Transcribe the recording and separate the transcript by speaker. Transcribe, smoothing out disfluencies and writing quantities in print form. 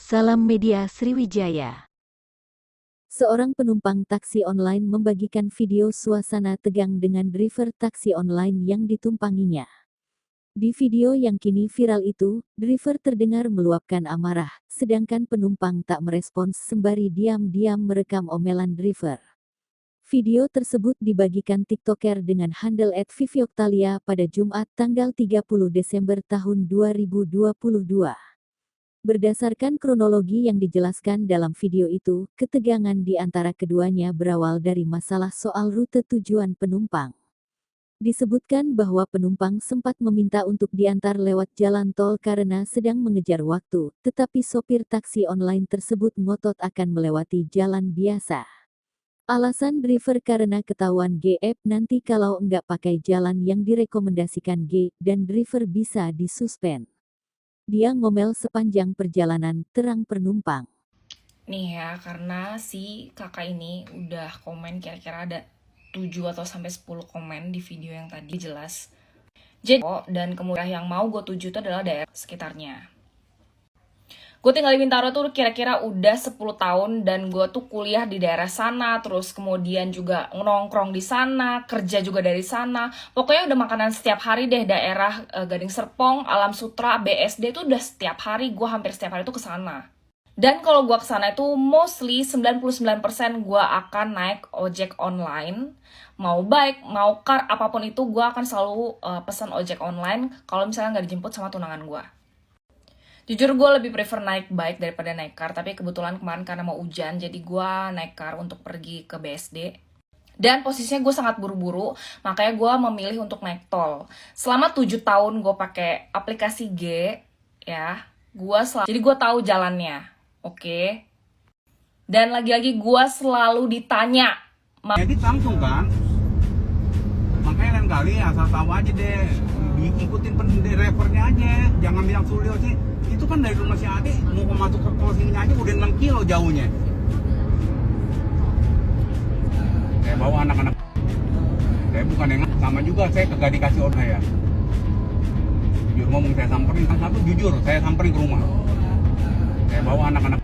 Speaker 1: Salam Media Sriwijaya.
Speaker 2: Seorang penumpang taksi online membagikan video suasana tegang dengan driver taksi online yang ditumpanginya. Di video yang kini viral itu, driver terdengar meluapkan amarah, sedangkan penumpang tak merespons sembari diam-diam merekam omelan driver. Video tersebut dibagikan TikToker dengan handle @vivioktalia pada Jumat tanggal 30 Desember tahun 2022. Berdasarkan kronologi yang dijelaskan dalam video itu, ketegangan di antara keduanya berawal dari masalah soal rute tujuan penumpang. Disebutkan bahwa penumpang sempat meminta untuk diantar lewat jalan tol karena sedang mengejar waktu, tetapi sopir taksi online tersebut ngotot akan melewati jalan biasa. Alasan driver karena ketahuan GF nanti kalau enggak pakai jalan yang direkomendasikan G, dan driver bisa disuspend. Dia ngomel sepanjang perjalanan, terang penumpang.
Speaker 3: Nih ya, karena si kakak ini udah komen kira-kira ada 7 atau sampai 10 komen di video yang tadi jelas. Jadi, dan kemudian yang mau gue tuju itu adalah daerah sekitarnya. Gue tinggal di Bintaro tuh kira-kira udah 10 tahun dan gue tuh kuliah di daerah sana, terus kemudian juga nongkrong di sana, kerja juga dari sana. Pokoknya udah makanan setiap hari deh daerah Gading Serpong, Alam Sutra, BSD tuh udah setiap hari, gue hampir setiap hari tuh ke sana. Dan kalau gue kesana itu mostly 99% gue akan naik ojek online. Mau bike, mau car, apapun itu gue akan selalu pesan ojek online kalau misalnya nggak dijemput sama tunangan gue. Jujur gue lebih prefer naik bike daripada naik car, tapi kebetulan kemarin karena mau hujan, jadi gue naik car untuk pergi ke BSD. Dan posisinya gue sangat buru-buru, makanya gue memilih untuk naik tol. Selama 7 tahun gue pakai aplikasi G, ya, jadi gue tahu jalannya, oke? Dan lagi-lagi gue selalu ditanya.
Speaker 4: Edit langsung kan? Makanya lain kali asal tahu aja deh, ikutin drivernya aja, jangan bilang Suryo sih. Itu kan dari rumah si Ade mau masuk ke closingnya aja udah 6 kilo jauhnya. Saya bawa anak-anak, saya bukan yang sama juga, saya kagak dikasih order ya. Jujur ngomong saya samperin, kan satu jujur saya samperin ke rumah. Saya bawa anak-anak.